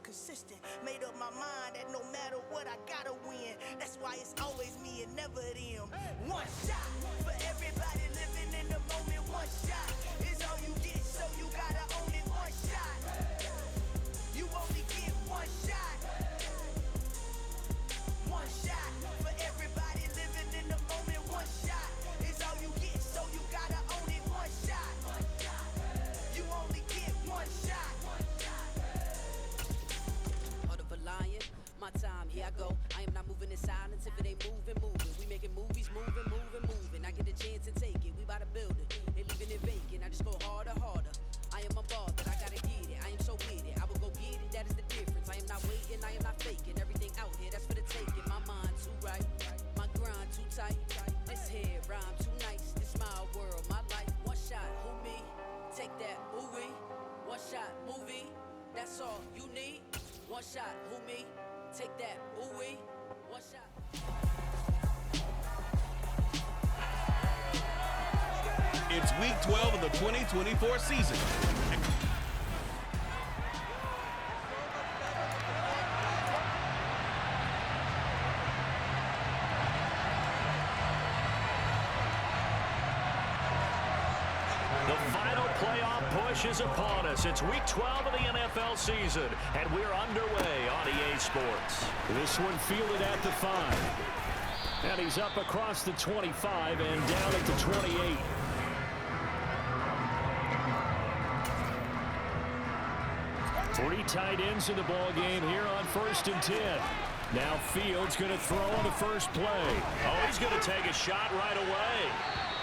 consistent. Made up my mind that no matter what, I gotta win. That's why it's always me and never them. One shot for everybody living in the moment. One shot is all you get, so you gotta own it. One shot, you only get one shot. One shot for everybody living in the moment. One shot is all you get, so you gotta own it. One shot, you only get one shot. Heart of a lion, my time, here I go. I am not moving in silence. If it ain't moving, moving. We making movies, moving, moving, moving. I get a chance to take it. We bout to build it. They leaving it vacant. I just go harder, harder. I am a ball that I gotta get it. I am so with it. I will go get it. That is the difference. I am not waiting. I am not faking. Everything out here, that's for the taking. My mind too right. My grind too tight. This head rhyme too nice. This my world, my life. One shot, who me? Take that, ooh-wee. One shot, movie. That's all you need. One shot, who me? Take that, ooh-wee. One shot. It's week 12 of the 2024 season. The final playoff push is upon us. It's week 12 of the NFL season, and we're underway on EA Sports. This one fielded at the 5. And he's up across the 25 and down at the 28. Three tight ends in the ball game here on 1st and 10. Now Fields going to throw on the first play. Oh, he's going to take a shot right away.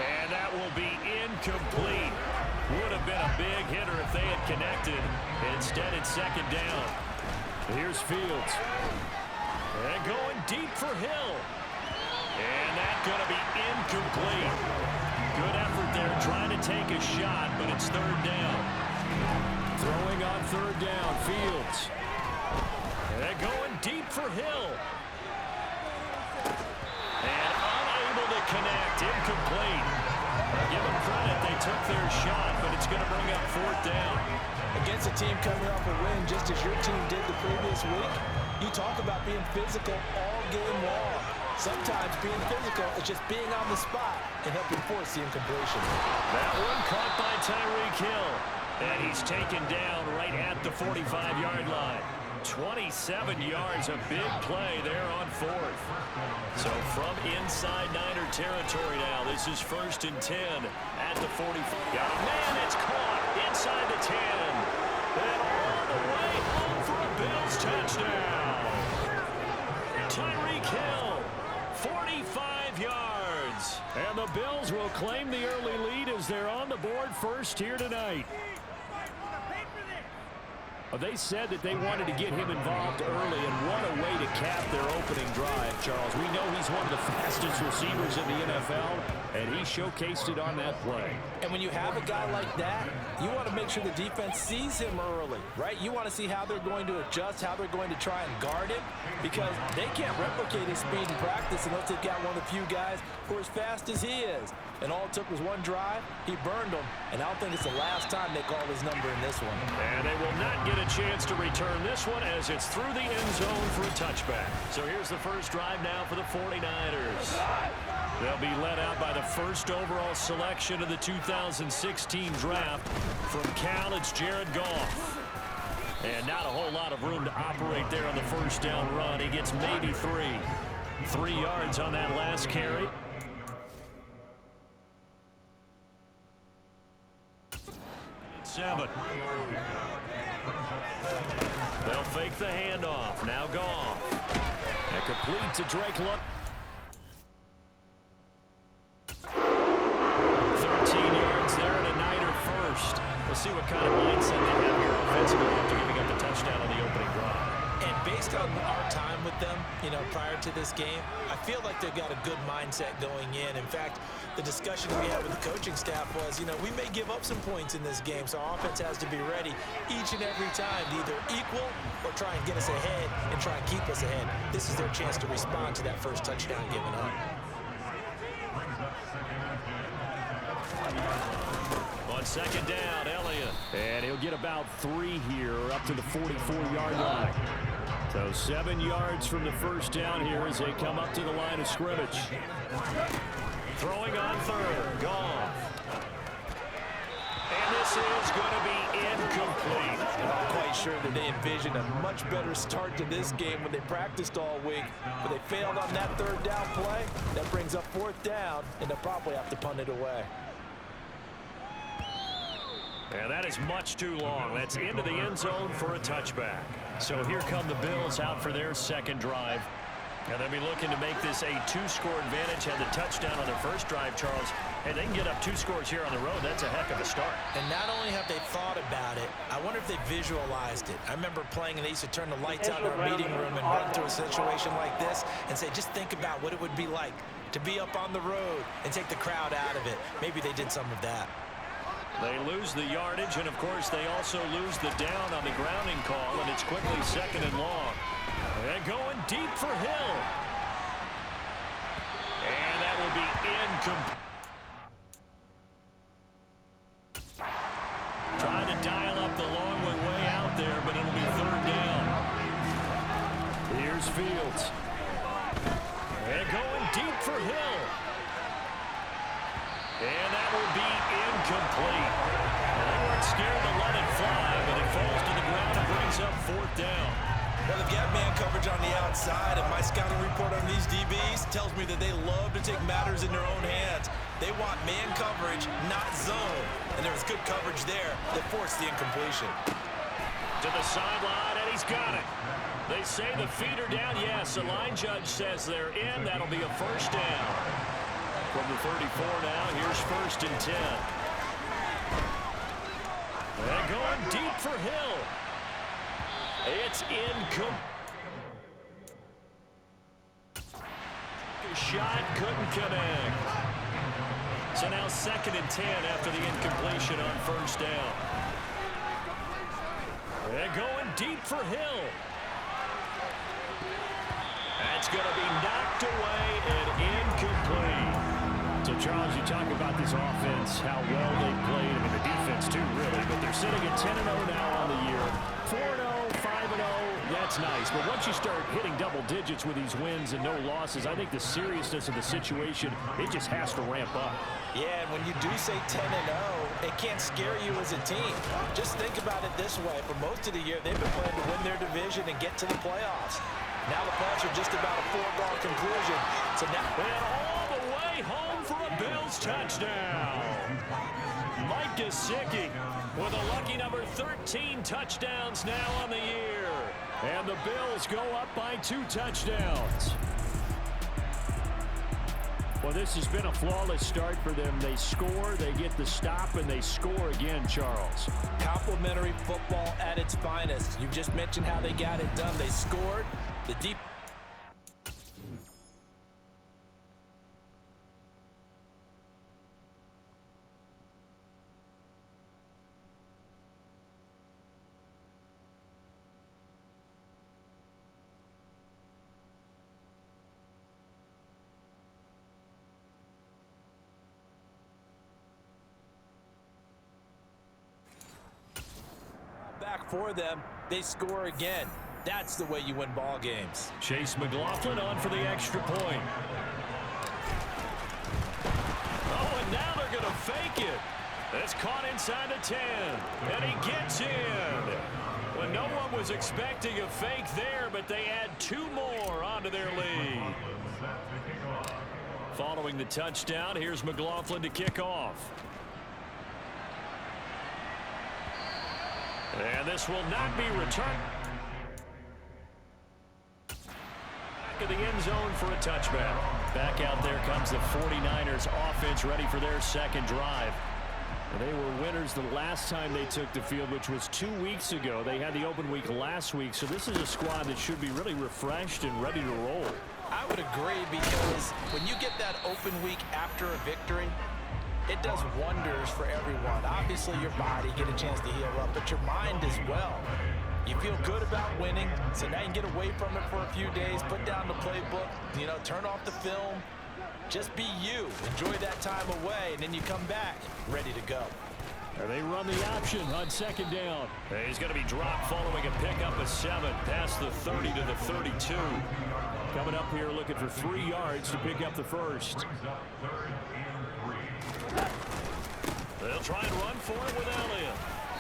And that will be incomplete. Would have been a big hitter if they had connected. Instead, it's 2nd down. Here's Fields. And going deep for Hill. And that's going to be incomplete. Good effort there trying to take a shot, but it's 3rd down. Throwing on 3rd down, Fields. And going deep for Hill. And unable to connect, incomplete. Give them credit, they took their shot, but it's going to bring up 4th down. Against a team coming off a win, just as your team did the previous week, you talk about being physical all game long. Sometimes being physical is just being on the spot and helping force the incompletion. That one caught by Tyreek Hill. And he's taken down right at the 45-yard line. 27 yards, a big play there on 4th. So from inside Niner territory now, this is 1st and 10 at the 45. Got a man, it's caught inside the 10. And all the way home for a Bills touchdown. Tyreek Hill, 45 yards. And the Bills will claim the early lead as they're on the board first here tonight. They said that they wanted to get him involved early, and what a way to cap their opening drive, Charles. We know he's one of the fastest receivers in the NFL, and he showcased it on that play. And when you have a guy like that, you want to make sure the defense sees him early, right? You want to see how they're going to adjust, how they're going to try and guard him, because they can't replicate his speed in practice unless they've got one of the few guys who are as fast as he is. And all it took was one drive. He burned them, and I don't think it's the last time they call his number in this one. And they will not get a chance to return this one as it's through the end zone for a touchback. So here's the first drive now for the 49ers. They'll be led out by the first overall selection of the 2016 draft. From Cal, it's Jared Goff. And not a whole lot of room to operate there on the first down run. He gets maybe 3. 3 yards on that last carry. Seven. They'll fake the handoff. Now Goff. And complete to Drake London. 13 yards there and a Niner first. We'll see what kind of mindset they have here offensively after giving up the touchdown on the opening drive. And based on our time with them, prior to this game, I feel like they've got a good mindset going in. In fact, the discussion we had with the coaching staff was, we may give up some points in this game, so our offense has to be ready each and every time to either equal or try and get us ahead and try and keep us ahead. This is their chance to respond to that first touchdown given up. On second down, Elliott. And he'll get about 3 here up to the 44-yard line. So 7 yards from the first down here as they come up to the line of scrimmage. Throwing on third. Goff. And this is going to be incomplete. I'm not quite sure that they envisioned a much better start to this game when they practiced all week, but they failed on that third down play. That brings up fourth down, and they'll probably have to punt it away. And that is much too long. That's into the end zone for a touchback. So here come the Bills out for their second drive. And they'll be looking to make this a 2-score advantage. Had the touchdown on their first drive, Charles. And they can get up 2 scores here on the road. That's a heck of a start. And not only have they thought about it, I wonder if they visualized it. I remember playing, and they used to turn the lights out in our meeting room and run to a situation like this and say, just think about what it would be like to be up on the road and take the crowd out of it. Maybe they did some of that. They lose the yardage, and, of course, they also lose the down on the grounding call, and it's quickly second and long. And going deep for Hill. And that will be incomplete. Trying to dial up the long way out there, but it'll be third down. Here's Fields. And going deep for Hill. And that will be incomplete. They weren't scared to let it fly, but it falls to the ground and brings up fourth down. Well, they've got man coverage on the outside, and my scouting report on these DBs tells me that they love to take matters in their own hands. They want man coverage, not zone. And there was good coverage there that forced the incompletion. To the sideline, and he's got it. They say the feet are down. Yes, the line judge says they're in. That'll be a first down. From the 34 now, here's first and 10. And going deep for Hill. It's incomplete. Shot couldn't connect. So now second and 10 after the incompletion on first down. And going deep for Hill. That's going to be knocked away and incomplete. So, Charles, you talk about this offense, how well they played. I mean, the defense, too, really. But they're sitting at 10-0 now on the year. 4-0, 5-0, that's nice. But once you start hitting double digits with these wins and no losses, I think the seriousness of the situation, it just has to ramp up. Yeah, and when you do say 10-0, it can't scare you as a team. Just think about it this way. For most of the year, they've been playing to win their division and get to the playoffs. Now the playoffs are just about a foregone conclusion. So now... And all the way home for a Bills touchdown. Mike Gesicki with a lucky number 13 touchdowns now on the year. And the Bills go up by 2 touchdowns. Well, this has been a flawless start for them. They score, they get the stop, and they score again, Charles. Complimentary football at its finest. You just mentioned how they got it done. They scored. The deep... back for them. They score again. That's the way you win ball games. Chase McLaughlin on for the extra point. Oh, and now they're going to fake it. It's caught inside the 10. And he gets in. Well, no one was expecting a fake there, but they add 2 more onto their lead. Following the touchdown, here's McLaughlin to kick off. And this will not be returned. Back of the end zone for a touchback. Back out there comes the 49ers offense ready for their second drive. And they were winners the last time they took the field, which was 2 weeks ago. They had the open week last week, so this is a squad that should be really refreshed and ready to roll. I would agree, because when you get that open week after a victory, it does wonders for everyone. Obviously, your body get a chance to heal up, but your mind as well. You feel good about winning, so now you can get away from it for a few days, put down the playbook, turn off the film. Just be you. Enjoy that time away, and then you come back ready to go. And they run the option on second down. And he's going to be dropped following a pickup of 7 past the 30 to the 32. Coming up here looking for 3 yards to pick up the first. They'll try and run for it with Elliott.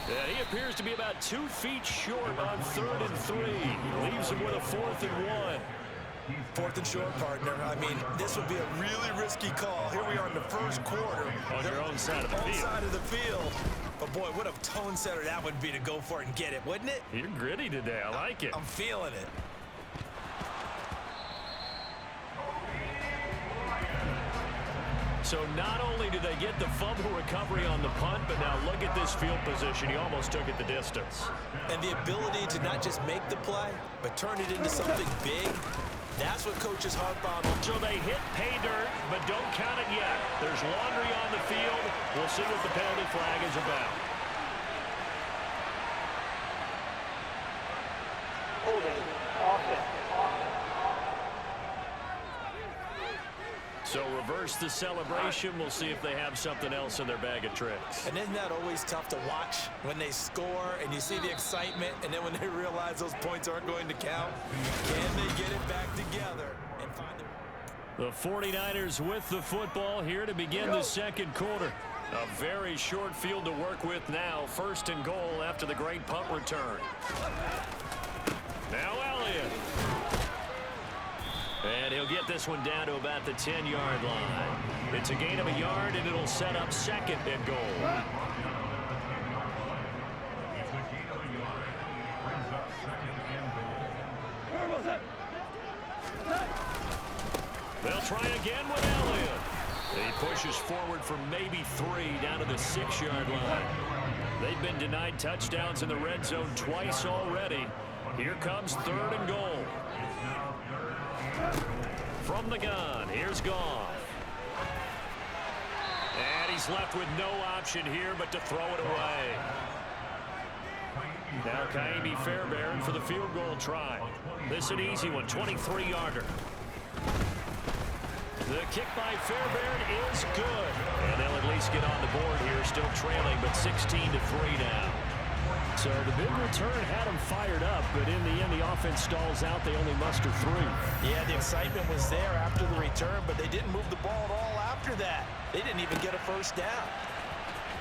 And he appears to be about 2 feet short on 3rd and 3. Leaves him with a 4th and 1. 4th and short, partner. I mean, this would be a really risky call. Here we are in the first quarter. On your own side of the field. Side of the field. But, boy, what a tone setter that would be to go for it and get it, wouldn't it? You're gritty today. I like it. I'm feeling it. So not only did they get the fumble recovery on the punt, but now look at this field position. He almost took it the distance. And the ability to not just make the play, but turn it into something big, that's what coaches harp on. So they hit pay dirt, but don't count it yet. There's laundry on the field. We'll see what the penalty flag is about. Holding offense. So reverse the celebration. We'll see if they have something else in their bag of tricks. And isn't that always tough to watch when they score and you see the excitement, and then when they realize those points aren't going to count? Can they get it back together and find the 49ers with the football here to begin the second quarter. A very short field to work with now. 1st and goal after the great punt return. Now Elliott. And he'll get this one down to about the 10-yard line. It's a gain of a yard, and it'll set up 2nd and goal. They'll try again with Elliott. He pushes forward for maybe 3 down to the 6-yard line. They've been denied touchdowns in the red zone twice already. Here comes 3rd and goal. From the gun, here's Goff. And he's left with no option here but to throw it away. Now Kaimi Fairbairn for the field goal try. This an easy one, 23-yarder. The kick by Fairbairn is good. And they'll at least get on the board here, still trailing, but 16-3 now. So the big return had them fired up, but in the end, the offense stalls out. They only muster 3. Yeah, the excitement was there after the return, but they didn't move the ball at all after that. They didn't even get a first down.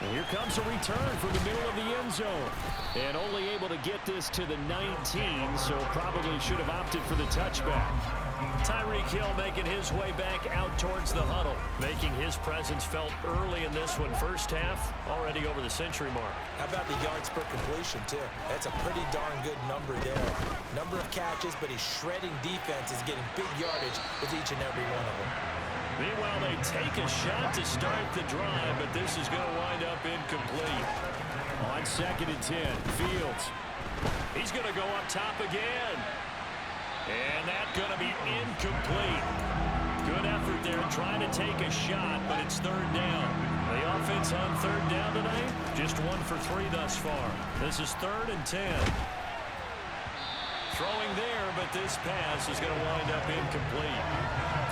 And here comes a return from the middle of the end zone. And only able to get this to the 19, so probably should have opted for the touchback. Tyreek Hill making his way back out towards the huddle, making his presence felt early in this one. First half, already over the century mark. How about the yards per completion, too? That's a pretty darn good number there. Number of catches, but he's shredding defenses, getting big yardage with each and every one of them. Meanwhile, they take a shot to start the drive, but this is going to wind up incomplete. On 2nd and 10, Fields. He's going to go up top again. And that's going to be incomplete. Good effort there trying to take a shot, but it's 3rd down. The offense on 3rd down tonight, just 1 for 3 thus far. This is 3rd and 10. Throwing there, but this pass is going to wind up incomplete.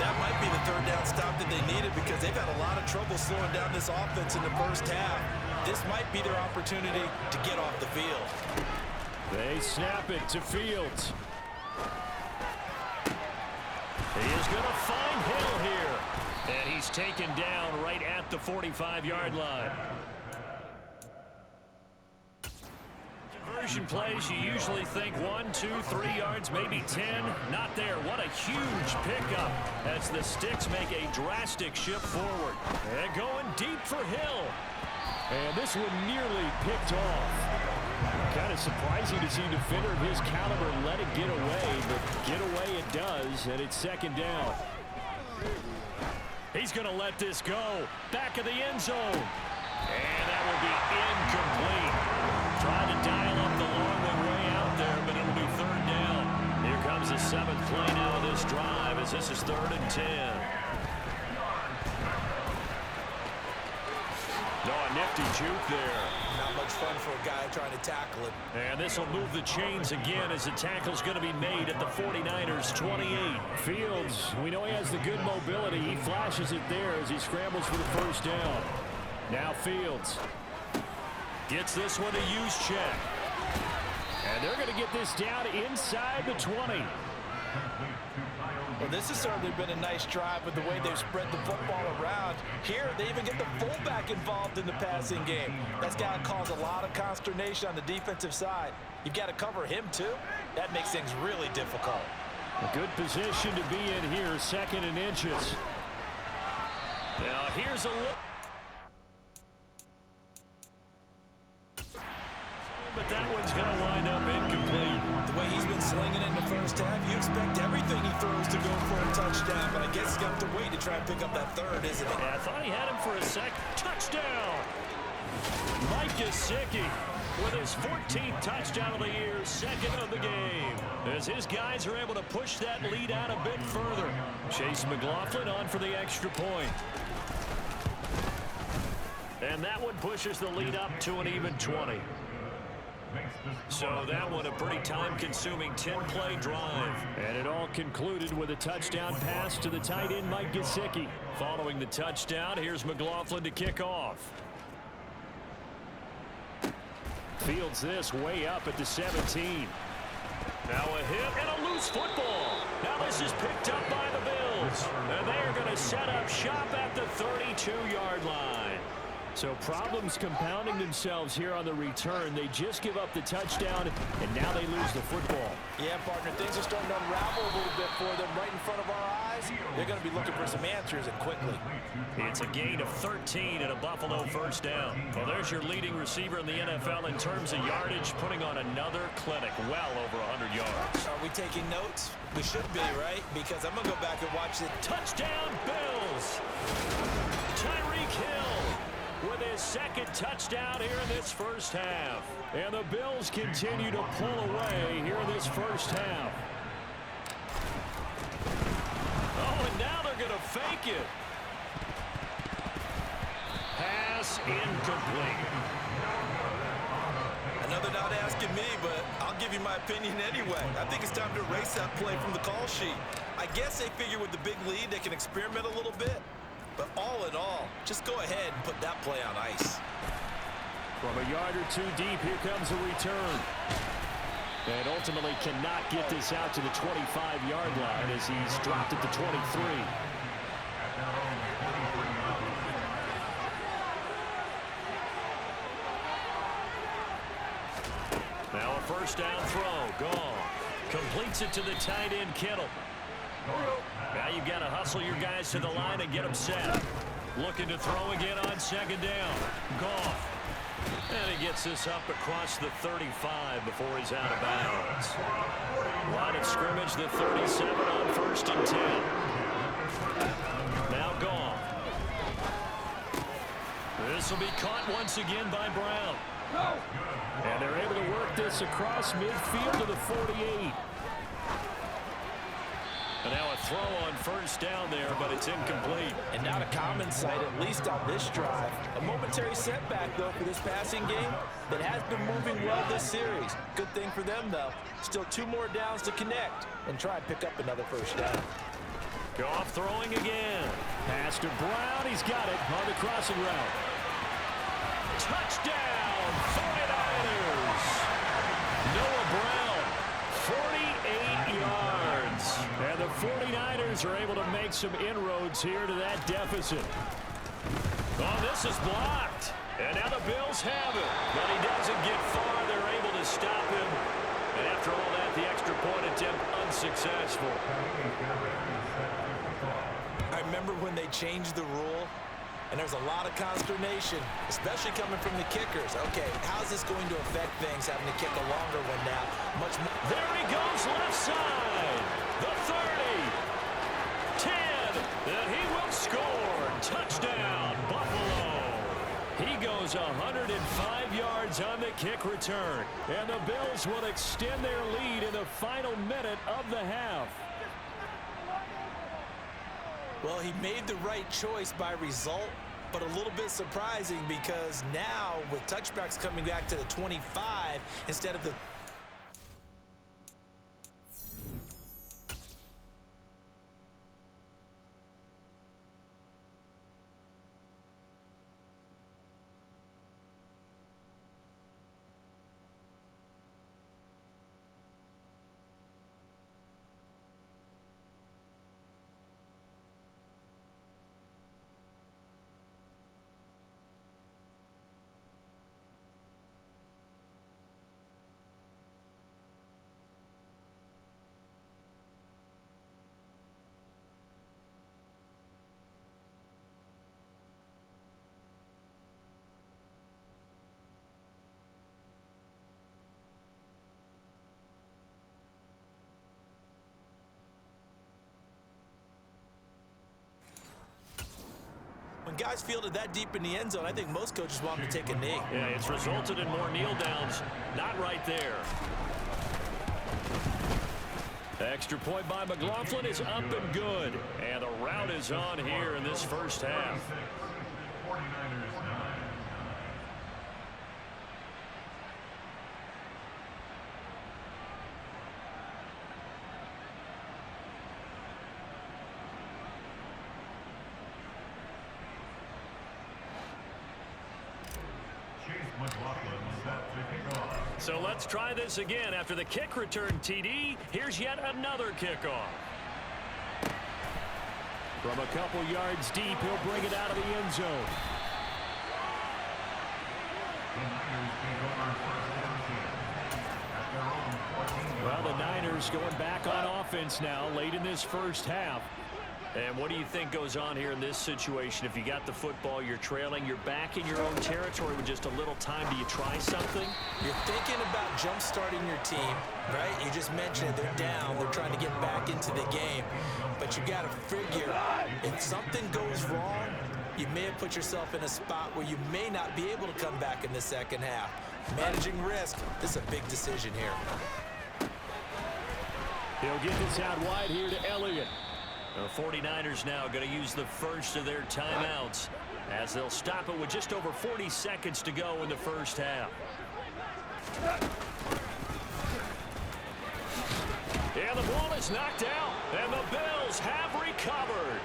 That might be the 3rd down stop that they needed because they've had a lot of trouble slowing down this offense in the first half. This might be their opportunity to get off the field. They snap it to Fields. He is going to find Hill here. And he's taken down right at the 45-yard line. Conversion plays, you usually think 1, 2, 3 yards, maybe 10. Not there. What a huge pickup as the Sticks make a drastic shift forward. And going deep for Hill. And this one nearly picked off. Kind of surprising to see a defender of his caliber let it get away, but get away it does, and it's 2nd down. He's going to let this go. Back of the end zone. And that will be incomplete. Trying to dial up the long one way out there, but it'll be 3rd down. Here comes the 7th play now of this drive as this is 3rd and 10. No, a nifty juke there. Not much fun for a guy trying to tackle it. And this will move the chains again as the tackle's going to be made at the 49ers 28. Fields, we know he has the good mobility. He flashes it there as he scrambles for the first down. Now Fields. Gets this one to use check. And they're going to get this down inside the 20. Well, this has certainly been a nice drive with the way they've spread the football around. Here, they even get the fullback involved in the passing game. That's got to cause a lot of consternation on the defensive side. You've got to cover him, too. That makes things really difficult. A good position to be in here, 2nd and inches. Now, here's a look. But that one's going to wind up incomplete. The way he's been slinging in the first half, you expect everything he throws to go for a touchdown, but I guess he's got to wait to try and pick up that 3rd, isn't he? Yeah, I thought he had him for a sec. Touchdown! Mike Gesicki with his 14th touchdown of the year, 2nd of the game. As his guys are able to push that lead out a bit further. Chase McLaughlin on for the extra point. And that one pushes the lead up to an even 20. So that one a pretty time-consuming 10-play drive. And it all concluded with a touchdown pass to the tight end Mike Gesicki. Following the touchdown, here's McLaughlin to kick off. Fields this way up at the 17. Now a hit and a loose football. Now this is picked up by the Bills. And they are going to set up shop at the 32-yard line. So problems compounding themselves here on the return. They just give up the touchdown, and now they lose the football. Yeah, partner, things are starting to unravel a little bit for them right in front of our eyes. They're going to be looking for some answers, and quickly. It's a gain of 13 and a Buffalo first down. Well, there's your leading receiver in the NFL in terms of yardage, putting on another clinic, well over 100 yards. Are we taking notes? We should be, right? Because I'm going to go back and watch it. Touchdown, Bills! Tyreek Hill with his 2nd touchdown here in this first half. And the Bills continue to pull away here in this first half. Oh, and now they're going to fake it. Pass incomplete. Another not asking me, but I'll give you my opinion anyway. I think it's time to erase that play from the call sheet. I guess they figure with the big lead they can experiment a little bit. But all in all, just go ahead and put that play on ice. From a yard or 2 deep, here comes a return. And ultimately cannot get this out to the 25-yard line as he's dropped at the 23. Now a first down throw, gone. Completes it to the tight end, Kittle. Now you've got to hustle your guys to the line and get them set. Looking to throw again on 2nd down. Goff. And he gets this up across the 35 before he's out of bounds. Line of scrimmage, the 37 on 1st and 10. Now Goff. This will be caught once again by Brown. And they're able to work this across midfield to the 48. And now a throw on 1st down there, but it's incomplete. And not a common sight, at least on this drive. A momentary setback, though, for this passing game that has been moving well this series. Good thing for them, though. Still 2 more downs to connect and try and pick up another first down. Goff throwing again. Pass to Brown. He's got it on the crossing route. Touchdown, 49ers. Noah Brown, 48 yards. And the 49ers are able to make some inroads here to that deficit. Oh, this is blocked. And now the Bills have it. But he doesn't get far. They're able to stop him. And after all that, the extra point attempt unsuccessful. I remember when they changed the rule, and there's a lot of consternation, especially coming from the kickers. Okay, how's this going to affect things, having to kick a longer one now? Much more. There he goes, left side. The 30. 10. And he will score. Touchdown, Buffalo. He goes 105 yards on the kick return. And the Bills will extend their lead in the final minute of the half. Well, he made the right choice by result, but a little bit surprising because now with touchbacks coming back to the 25 instead of the guy's fielded that deep in the end zone, I think most coaches want him to take a knee. Yeah, it's resulted in more kneel downs. Not right there. The extra point by McLaughlin is up and good. And the route is on here in this first half. So let's try this again. After the kick return TD, here's yet another kickoff. From a couple yards deep, he'll bring it out of the end zone. Well, the Niners going back on offense now late in this first half. And what do you think goes on here in this situation? If you got the football, you're trailing, you're back in your own territory with just a little time. Do you try something? You're thinking about jump-starting your team, right? You just mentioned it. They're down. They're trying to get back into the game. But you got to figure, if something goes wrong, you may have put yourself in a spot where you may not be able to come back in the second half. Managing risk, this is a big decision here. He'll get this out wide here to Elliott. The 49ers now going to use the first of their timeouts as they'll stop it with just over 40 seconds to go in the first half. And the ball is knocked out, and the Bills have recovered.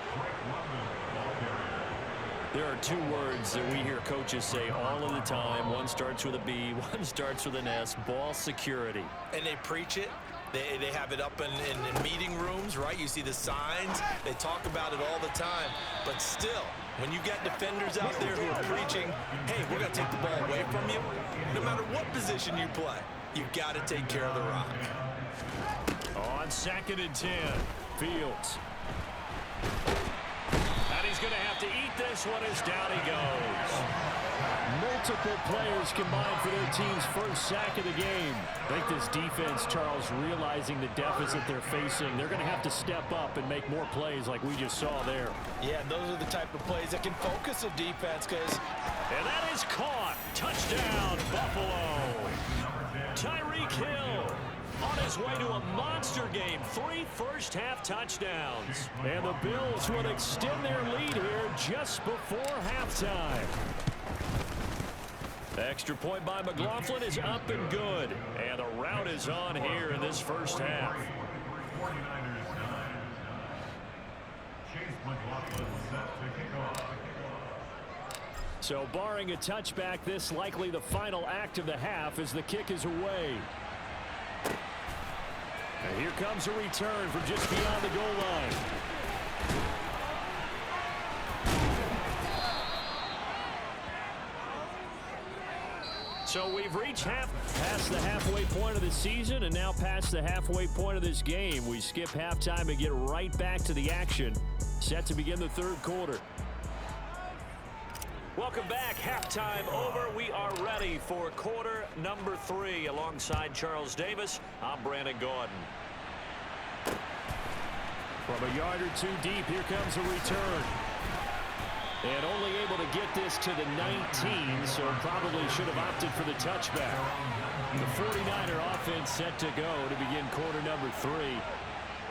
There are two words that we hear coaches say all of the time. One starts with a B, one starts with an S, ball security. And they preach it. They have it up in meeting rooms, right? You see the signs. They talk about it all the time. But still, when you got defenders out there who are preaching, hey, we're going to take the ball away from you, no matter what position you play, you've got to take care of the rock. On 2nd and 10, Fields. And he's going to have to eat this one as down he goes. Multiple players combined for their team's first sack of the game. I think this defense, Charles, realizing the deficit they're facing, they're going to have to step up and make more plays like we just saw there. Yeah, and those are the type of plays that can focus a defense because... And that is caught. Touchdown, Buffalo. Tyreek Hill on his way to a monster game. 3 first-half touchdowns. And the Bills will extend their lead here just before halftime. The extra point by McLaughlin is up and good. And the route is on here in this first half. So barring a touchback, this likely the final act of the half as the kick is away. And here comes a return from just beyond the goal line. So we've reached past the halfway point of the season and now past the halfway point of this game. We skip halftime and get right back to the action. Set to begin the third quarter. Welcome back. Halftime over. We are ready for quarter number 3 alongside Charles Davis. I'm Brandon Gordon. From a yard or two deep, here comes a return. And only able to get this to the 19, so probably should have opted for the touchback. The 49er offense set to go to begin quarter number 3.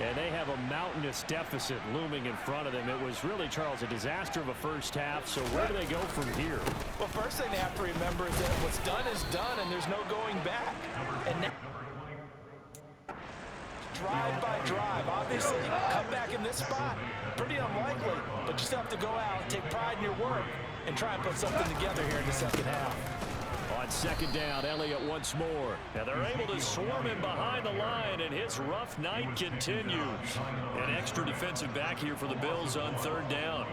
And they have a mountainous deficit looming in front of them. It was really, Charles, a disaster of a first half. So where do they go from here? Well, first thing they have to remember is that what's done is done, and there's no going back. And now, drive by drive. Obviously, come back in this spot. Pretty unlikely, but you still have to go out, take pride in your work, and try and put something together here in the second half. On second down, Elliott once more. And they're able to swarm him behind the line, and his rough night continues. An extra defensive back here for the Bills on third down.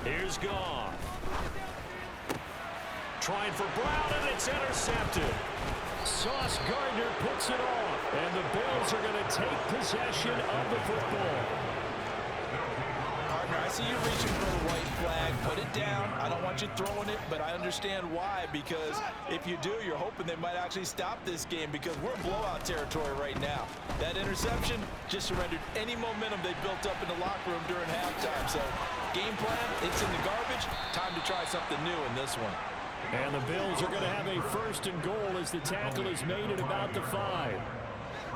Here's Goff. Trying for Brown, and it's intercepted. Sauce Gardner puts it off, and the Bills are going to take possession of the football. Partner, I see you reaching for the white flag. Put it down. I don't want you throwing it, but I understand why, because if you do, you're hoping they might actually stop this game because we're in blowout territory right now. That interception just surrendered any momentum they built up in the locker room during halftime, so game plan, it's in the garbage. Time to try something new in this one. And the Bills are going to have a 1st and goal as the tackle is made at about the 5.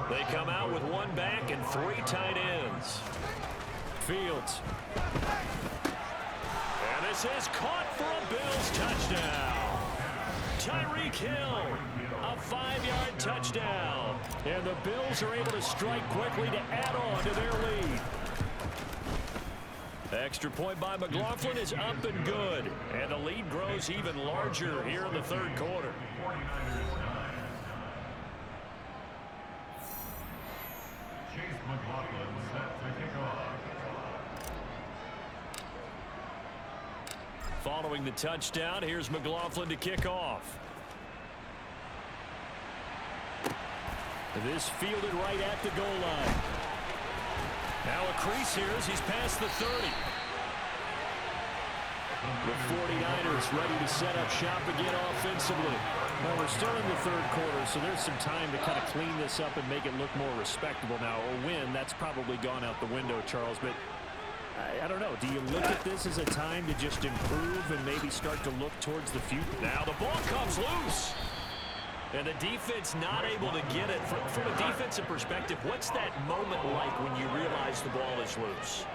They come out with 1 back and 3 tight ends. Fields. And this is caught for a Bills touchdown. Tyreek Hill, a 5-yard touchdown. And the Bills are able to strike quickly to add on to their lead. Extra point by McLaughlin is up and good. And the lead grows even larger here in the 3rd quarter. Following the touchdown, here's McLaughlin to kick off. This fielded right at the goal line. Now a crease here as he's past the 30. The 49ers ready to set up shop again offensively. Well, we're still in the 3rd quarter, so there's some time to kind of clean this up and make it look more respectable. Now, a win, that's probably gone out the window, Charles, but I don't know. Do you look at this as a time to just improve and maybe start to look towards the future? Now the ball comes loose. And the defense not able to get it. From a defensive perspective, what's that moment like when you realize the ball is loose?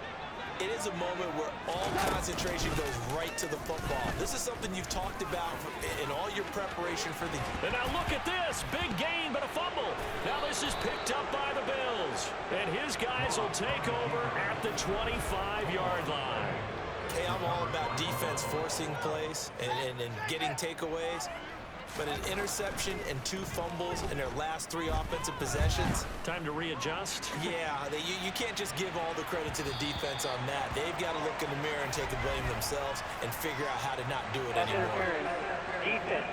It is a moment where all concentration goes right to the football. This is something you've talked about in all your preparation for the game. And now look at this. Big gain, but a fumble. Now this is picked up by the Bills. And his guys will take over at the 25-yard line. Hey, I'm all about defense forcing plays and getting takeaways. But an interception and 2 fumbles in their last 3 offensive possessions. Time to readjust? Yeah, you can't just give all the credit to the defense on that. They've got to look in the mirror and take the blame themselves and figure out how to not do it anymore. Defense.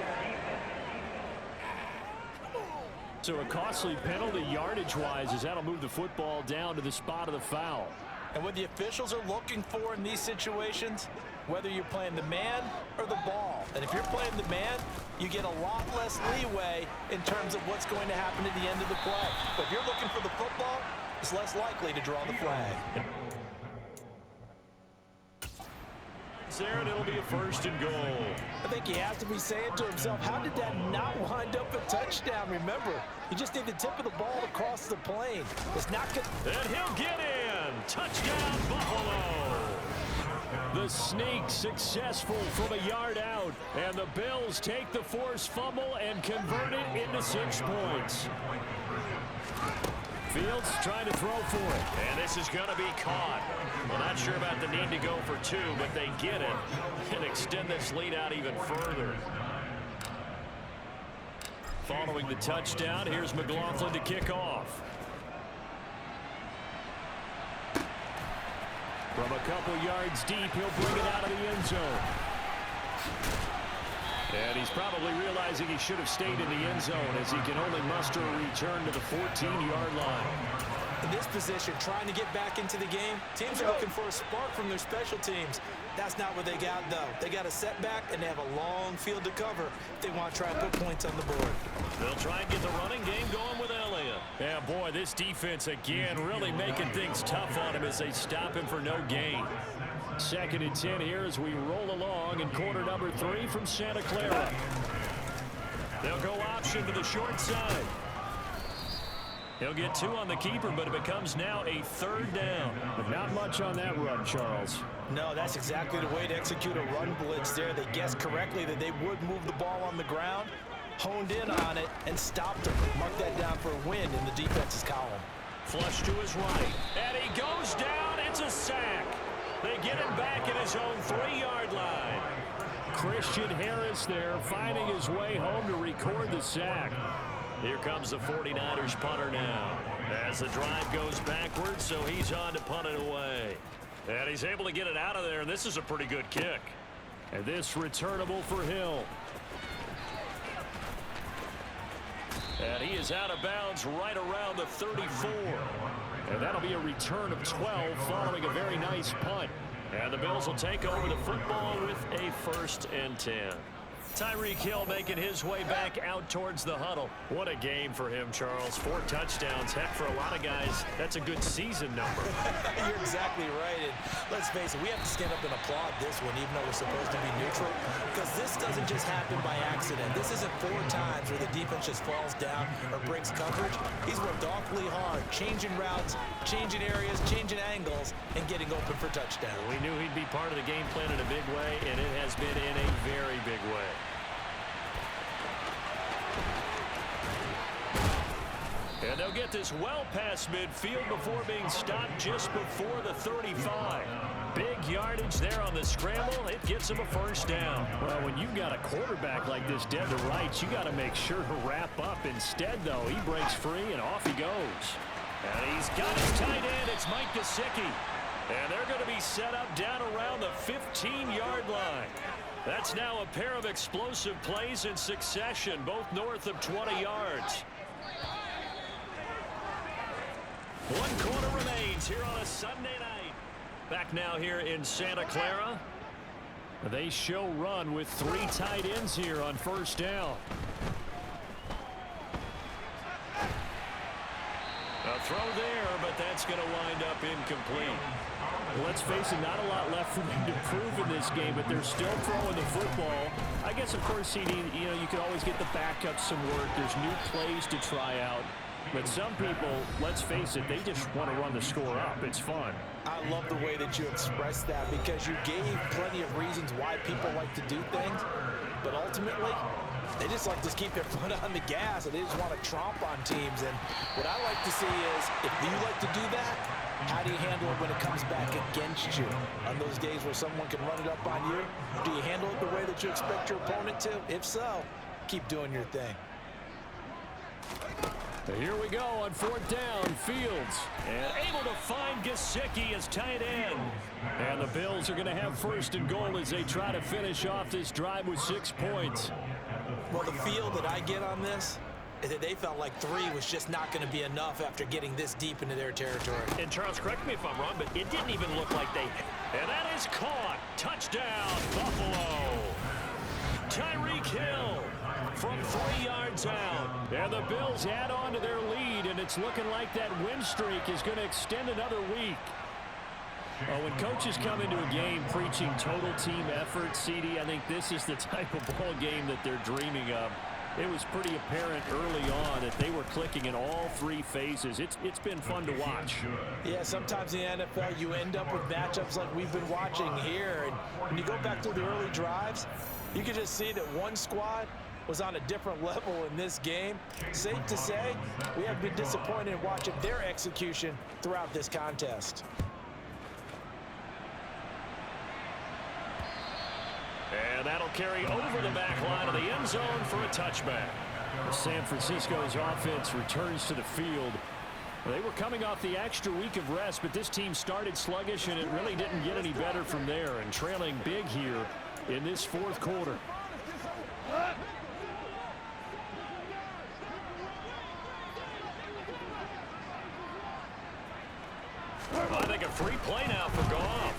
So a costly penalty yardage-wise as that'll move the football down to the spot of the foul. And what the officials are looking for in these situations, whether you're playing the man or the ball. And if you're playing the man, you get a lot less leeway in terms of what's going to happen at the end of the play. But if you're looking for the football, it's less likely to draw the flag. There, and it'll be a 1st and goal. I think he has to be saying to himself, how did that not wind up a touchdown? Remember, you just need the tip of the ball to cross the plane. It's not good. And he'll get in. Touchdown, Buffalo. The sneak successful from a yard out. And the Bills take the forced fumble and convert it into 6 points. Fields trying to throw for it. And this is going to be caught. Well, not sure about the need to go for 2, but they get it and extend this lead out even further. Following the touchdown, here's McLaughlin to kick off. From a couple yards deep, he'll bring it out of the end zone. And he's probably realizing he should have stayed in the end zone as he can only muster a return to the 14-yard line. In this position, trying to get back into the game, teams are looking for a spark from their special teams. That's not what they got, though. They got a setback, and they have a long field to cover if they want to try and put points on the board. They'll try and get the running game going with Elliott. Yeah, boy, this defense again really making things tough on him as they stop him for no gain. 2nd and 10 here as we roll along in quarter number 3 from Santa Clara. They'll go option to the short side. He'll get 2 on the keeper, but it becomes now a 3rd down. But not much on that run, Charles. No, that's exactly the way to execute a run blitz there. They guessed correctly that they would move the ball on the ground, honed in on it, and stopped him. Mark that down for a win in the defense's column. Flush to his right, and he goes down. It's a sack. They get him back at his own 3-yard line. Christian Harris there finding his way home to record the sack. Here comes the 49ers punter now. As the drive goes backwards, so he's on to punt it away. And he's able to get it out of there, and this is a pretty good kick. And this returnable for Hill. And he is out of bounds right around the 34. And that'll be a return of 12 following a very nice punt. And the Bills will take over the football with a 1st and 10. Tyreek Hill making his way back out towards the huddle. What a game for him, Charles. 4 touchdowns. Heck, for a lot of guys, that's a good season number. You're exactly right. And let's face it, we have to stand up and applaud this one, even though we're supposed to be neutral, because this doesn't just happen by accident. This isn't 4 times where the defense just falls down or breaks coverage. He's worked awfully hard, changing routes, changing areas, changing angles, and getting open for touchdown. We knew he'd be part of the game plan in a big way, and it has been in a very big way. And they'll get this well past midfield before being stopped just before the 35. Big yardage there on the scramble. It gets him a first down. Well, when you've got a quarterback like this dead to rights, you got to make sure to wrap up. Instead, though, he breaks free and off he goes. And he's got his tight end. It's Mike Gesicki. And they're going to be set up down around the 15-yard line. That's now a pair of explosive plays in succession, both north of 20 yards. 1 quarter remains here on a Sunday night. Back now here in Santa Clara. They show run with 3 tight ends here on first down. A throw there, but that's going to wind up incomplete. Let's face it, not a lot left for them to prove in this game, but they're still throwing the football. I guess, of course, CD, you can always get the backups some work. There's new plays to try out. But some people, let's face it, they just want to run the score up. It's fun. I love the way that you expressed that, because you gave plenty of reasons why people like to do things, but ultimately, they just like to keep their foot on the gas, and they just want to tromp on teams. And what I like to see is, if you like to do that, how do you handle it when it comes back against you? On those days where someone can run it up on you, do you handle it the way that you expect your opponent to? If so, keep doing your thing. Here we go on 4th down. Fields and able to find Gesicki as tight end. And the Bills are going to have 1st and goal as they try to finish off this drive with 6 points. Well, the feel that I get on this is that they felt like 3 was just not going to be enough after getting this deep into their territory. And Charles, correct me if I'm wrong, but it didn't even look like they... And that is caught. Touchdown, Buffalo. Tyreek Hill from 3 yards out. And the Bills add on to their lead, and it's looking like that win streak is going to extend another week. When coaches come into a game preaching total team effort, CD, I think this is the type of ball game that they're dreaming of. It was pretty apparent early on that they were clicking in all 3 phases. It's been fun to watch. Yeah, sometimes in the NFL you end up with matchups like we've been watching here. And when you go back to the early drives, you can just see that one squad was on a different level in this game. Safe to say, we have been disappointed in watching their execution throughout this contest. And that'll carry over the back line of the end zone for a touchback. San Francisco's offense returns to the field. They were coming off the extra week of rest, but this team started sluggish, and it really didn't get any better from there, and trailing big here in this 4th quarter. I think a free play now for Goff.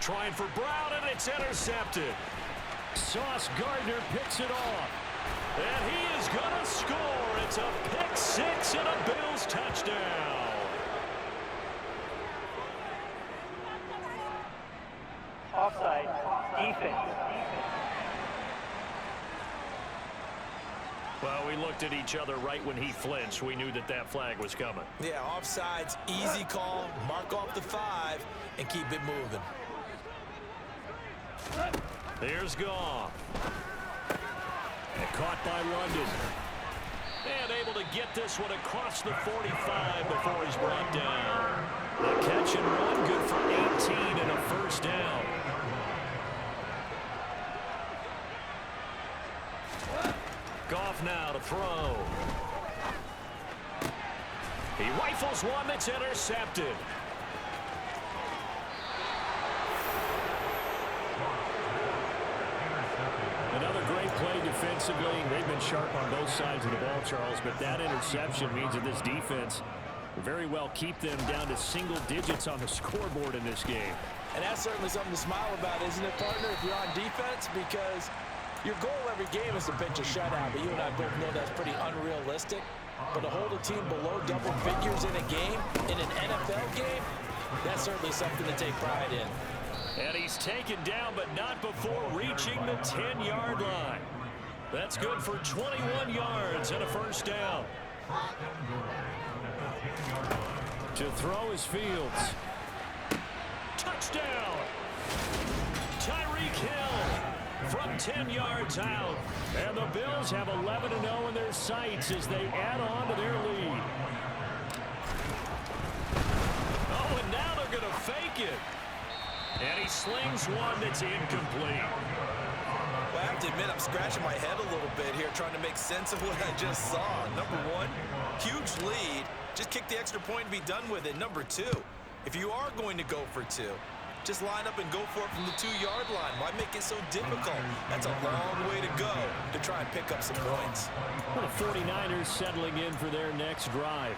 Trying for Brown, and it's intercepted. Sauce Gardner picks it off. And he is going to score. It's a pick 6 and a Bills touchdown. Offside. Defense. Well, we looked at each other right when he flinched. We knew that that flag was coming. Yeah, offsides, easy call. Mark off the 5 and keep it moving. Here's Goff. And caught by London. And able to get this one across the 45 before he's brought down. The catch and run, good for 18 and a first down. Goff now to throw. He rifles one that's intercepted. Another great play defensively. They've been sharp on both sides of the ball, Charles, but that interception means that this defense very well keep them down to single digits on the scoreboard in this game. And that's certainly something to smile about, isn't it, partner, if you're on defense? Because your goal every game is to pitch a shutout, but you and I both know that's pretty unrealistic. But to hold a team below double figures in a game, in an NFL game, that's certainly something to take pride in. And he's taken down, but not before reaching the 10-yard line. That's good for 21 yards and a first down. To throw is Fields. Touchdown! Tyreek Hill from 10 yards out. And the Bills have 11-0 in their sights as they add on to their lead. Oh, and now they're going to fake it. And he slings one that's incomplete. Well, I have to admit, I'm scratching my head a little bit here trying to make sense of what I just saw. Number one, huge lead. Just kick the extra point and be done with it. Number two, if you are going to go for two, just line up and go for it from the 2-yard line. Why make it so difficult? That's a long way to go to try and pick up some points. Well, the 49ers settling in for their next drive.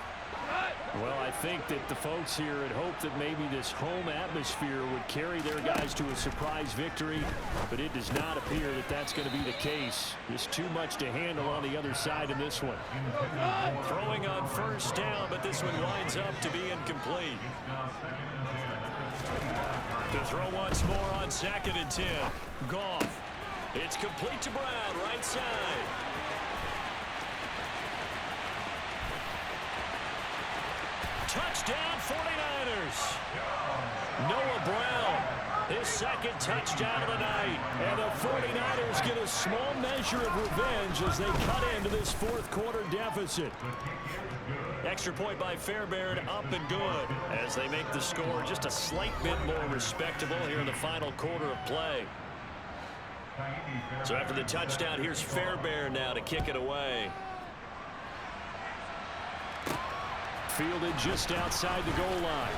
Well, I think that the folks here had hoped that maybe this home atmosphere would carry their guys to a surprise victory, but it does not appear that that's going to be the case. Just too much to handle on the other side in this one. Throwing on first down, but this one winds up to be incomplete. To throw once more on 2nd and 10. Goff. It's complete to Brown, right side. Touchdown 49ers. Noah Brown, his second touchdown of the night. And the 49ers get a small measure of revenge as they cut into this fourth quarter deficit. Extra point by Fairbairn, up and good as they make the score just a slight bit more respectable here in the final quarter of play. So after the touchdown, here's Fairbairn now to kick it away. Fielded just outside the goal line.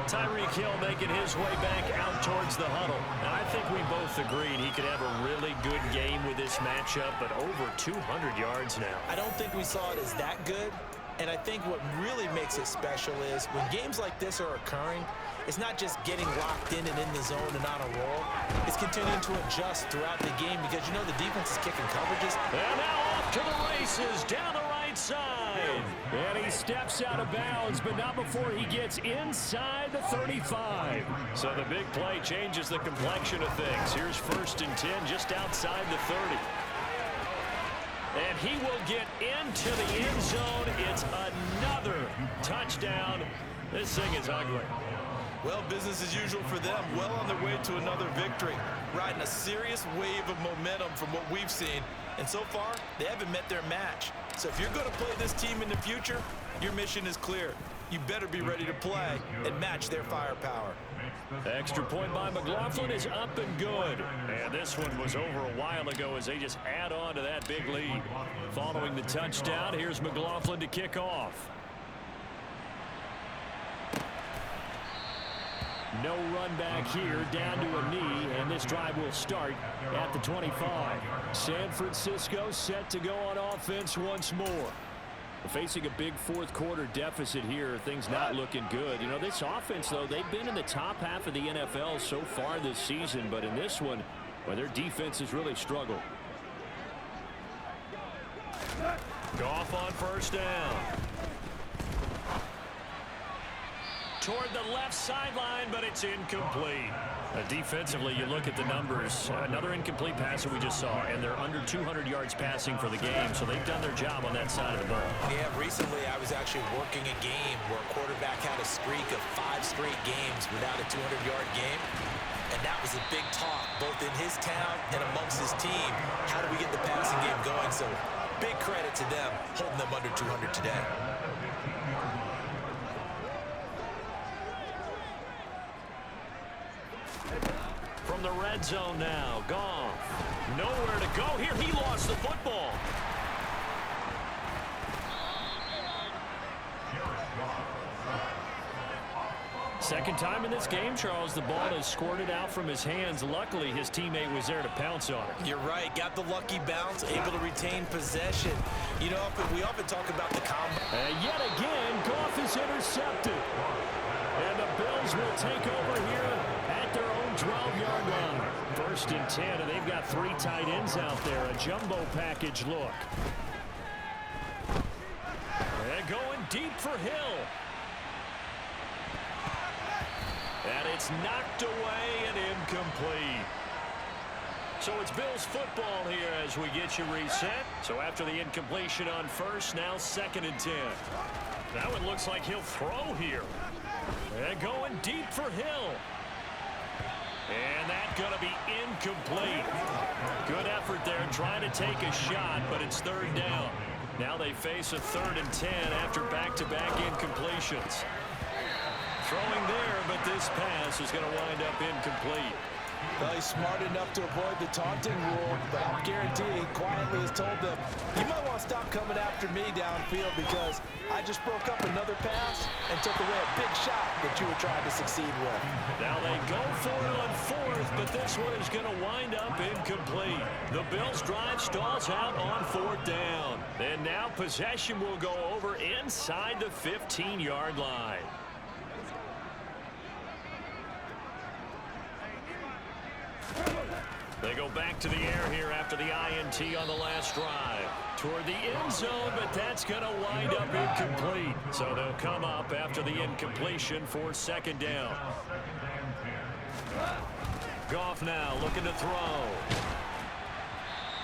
Tyreek Hill making his way back out towards the huddle. Now, I think we both agreed he could have a really good game with this matchup, but over 200 yards now. I don't think we saw it as that good, and I think what really makes it special is when games like this are occurring, it's not just getting locked in and in the zone and on a roll. It's continuing to adjust throughout the game because, you know, the defense is kicking coverages. And now off to the races down the right side. And he steps out of bounds, but not before he gets inside the 35. So the big play changes the complexion of things. Here's 1st and 10 just outside the 30. And he will get into the end zone. It's another touchdown. This thing is ugly. Well, business as usual for them. Well on their way to another victory. Riding a serious wave of momentum from what we've seen. And so far, they haven't met their match. So if you're going to play this team in the future, your mission is clear. You better be ready to play and match their firepower. Extra point by McLaughlin is up and good. And this one was over a while ago as they just add on to that big lead. Following the touchdown, here's McLaughlin to kick off. No run back here, down to a knee, and this drive will start at the 25. San Francisco set to go on offense once more. Facing a big fourth quarter deficit here, things not looking good. You know, this offense, though, they've been in the top half of the NFL so far this season, but in this one, well, their defense has really struggled. Goff on first down. Toward the left sideline, but it's incomplete. Defensively, you look at the numbers. Another incomplete pass that we just saw, and they're under 200 yards passing for the game, so they've done their job on that side of the ball. Yeah, recently I was actually working a game where a quarterback had a streak of 5 straight games without a 200-yard game, and that was a big talk, both in his town and amongst his team. How do we get the passing game going? So big credit to them, holding them under 200 today. From the red zone now, Goff. Nowhere to go here. He lost the football. Second time in this game, Charles, the ball has squirted out from his hands. Luckily, his teammate was there to pounce on it. You're right. Got the lucky bounce, able to retain possession. You know, we often talk about the combo. And yet again, Goff is intercepted. And the Bills will take over here at their own 12-yard line. First and 10, and they've got 3 tight ends out there. A jumbo package look. And going deep for Hill. And it's knocked away and incomplete. So it's Bills football here as we get you reset. So after the incompletion on first, now 2nd and 10. That one looks like he'll throw here. And going deep for Hill. And that's going to be incomplete. Good effort there trying to take a shot, but it's 3rd down. Now they face a 3rd and 10 after back-to-back incompletions. Throwing there, but this pass is going to wind up incomplete. Well, he's smart enough to avoid the taunting rule, but I'll guarantee he quietly has told them, you might want to stop coming after me downfield because I just broke up another pass and took away a big shot that you were trying to succeed with. Now they go for it on 4th, but this one is going to wind up incomplete. The Bills drive stalls out on 4th down. And now possession will go over inside the 15-yard line. They go back to the air here after the INT on the last drive. Toward the end zone, but that's going to wind up incomplete. So they'll come up after the incompletion for 2nd down. Goff now looking to throw.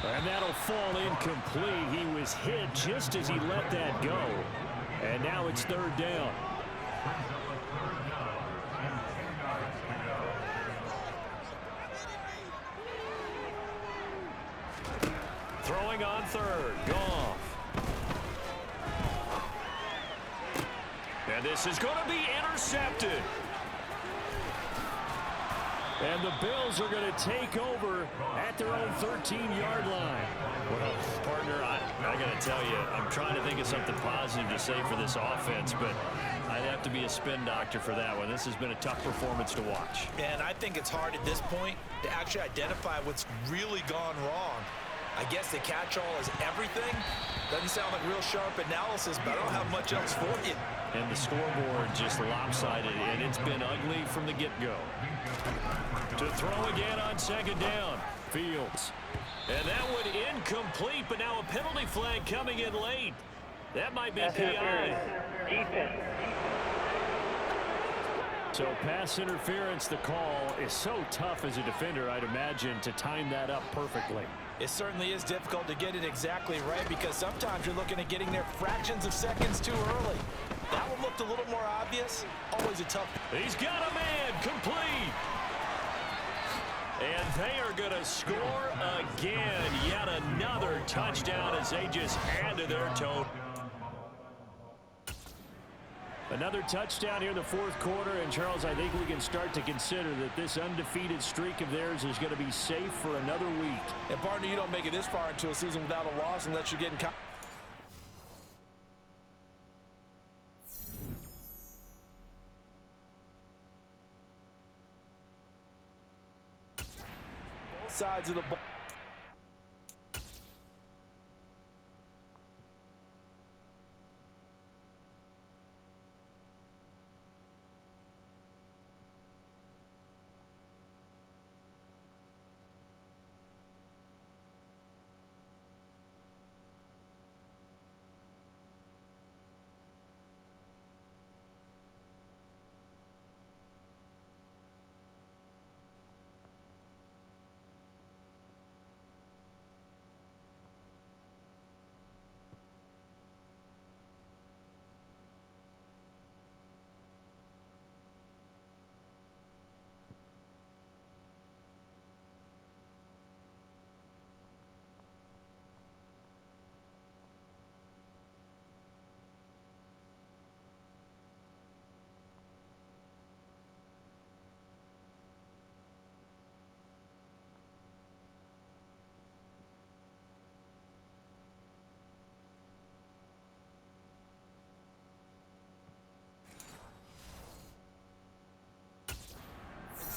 And that'll fall incomplete. He was hit just as he let that go. And now it's 3rd down. Throwing on 3rd, Goff. And this is going to be intercepted. And the Bills are going to take over at their own 13-yard line. Well, partner, I got to tell you, I'm trying to think of something positive to say for this offense, but I'd have to be a spin doctor for that one. This has been a tough performance to watch. And I think it's hard at this point to actually identify what's really gone wrong. I guess the catch-all is everything. Doesn't sound like real sharp analysis, but I don't have much else for you. And the scoreboard just lopsided, and it's been ugly from the get-go. To throw again on 2nd down, Fields. And that one incomplete, but now a penalty flag coming in late. That might be PI. Defense. So pass interference, the call is so tough as a defender, I'd imagine, to time that up perfectly. It certainly is difficult to get it exactly right because sometimes you're looking at getting there fractions of seconds too early. That one looked a little more obvious. Always a tough. He's got a man, complete. And they are going to score again. Yet another touchdown as they just add to their total. Another touchdown here in the 4th quarter. And, Charles, I think we can start to consider that this undefeated streak of theirs is going to be safe for another week. And, partner, you don't make it this far into a season without a loss unless you're getting... Both sides of the ball.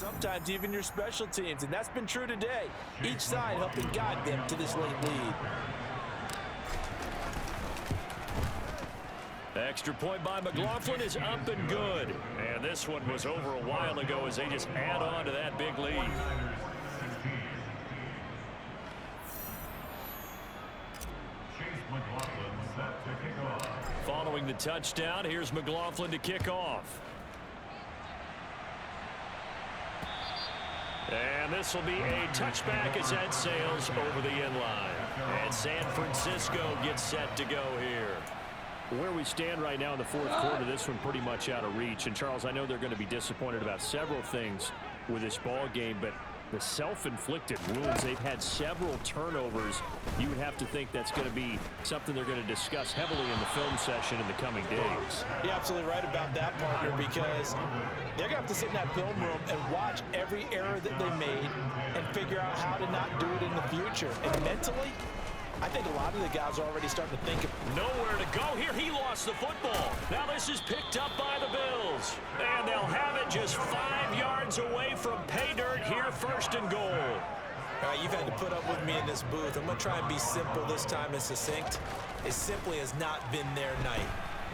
sometimes even your special teams, and that's been true today. Each side helping guide them to this late lead. Extra point by McLaughlin is up and good. And this one was over a while ago as they just add on to that big lead. Following the touchdown, here's McLaughlin to kick off. And this will be a touchback as that sails over the end line. And San Francisco gets set to go here. Where we stand right now in the fourth quarter, this one pretty much out of reach. And, Charles, I know they're going to be disappointed about several things with this ball game, but the self-inflicted wounds, they've had several turnovers. You would have to think that's going to be something they're going to discuss heavily in the film session in the coming days. You're absolutely right about that, partner, because they're going to have to sit in that film room and watch every error that they made and figure out how to not do it in the future. And mentally, I think a lot of the guys are already starting to think of nowhere to go here. He lost the football. Now this is picked up by the Bills. And they'll have it just 5 yards away from pay dirt here, first and goal. All right, you've had to put up with me in this booth. I'm going to try and be simple this time and succinct. It simply has not been their night.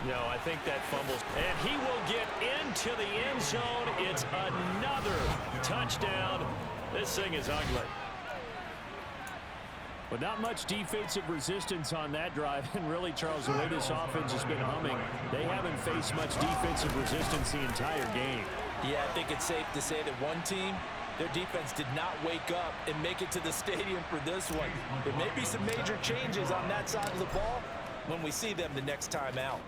No, I think that fumbles. And he will get into the end zone. It's another touchdown. This thing is ugly. But not much defensive resistance on that drive. And really, Charles, the way this offense has been humming, they haven't faced much defensive resistance the entire game. Yeah, I think it's safe to say that one team, their defense did not wake up and make it to the stadium for this one. There may be some major changes on that side of the ball when we see them the next time out.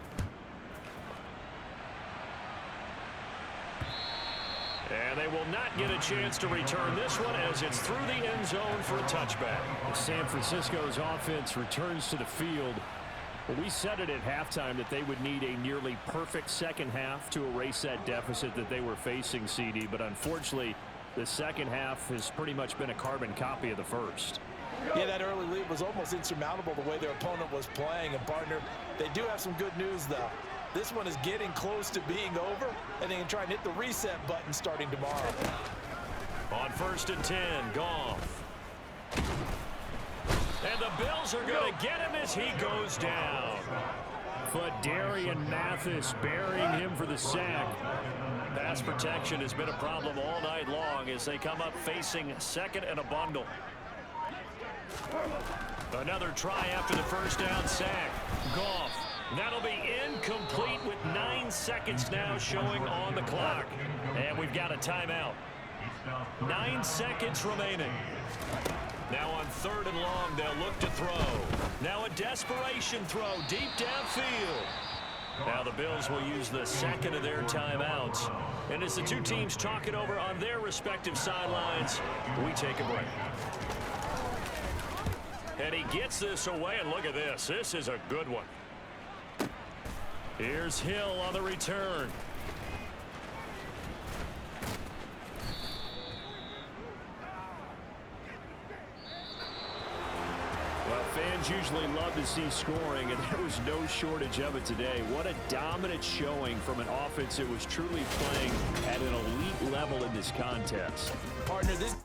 And they will not get a chance to return this one as it's through the end zone for a touchback. San Francisco's offense returns to the field. Well, we said it at halftime that they would need a nearly perfect second half to erase that deficit that they were facing, CD. But unfortunately, the second half has pretty much been a carbon copy of the first. Yeah, that early lead was almost insurmountable the way their opponent was playing. And, partner, they do have some good news, though. This one is getting close to being over, and they can try and hit the reset button starting tomorrow. On 1st and 10, Goff. And the Bills are going to get him as he goes down. Fadarian Mathis burying him for the sack. Pass protection has been a problem all night long as they come up facing second and a bundle. Another try after the first down sack. Goff. That'll be incomplete with 9 seconds now showing on the clock. And we've got a timeout. 9 seconds remaining. Now on 3rd and long, they'll look to throw. Now a desperation throw deep downfield. Now the Bills will use the second of their timeouts. And as the two teams talk it over on their respective sidelines, we take a break. And he gets this away, and look at this. This is a good one. Here's Hill on the return. Well, fans usually love to see scoring, and there was no shortage of it today. What a dominant showing from an offense that was truly playing at an elite level in this contest. Partner, this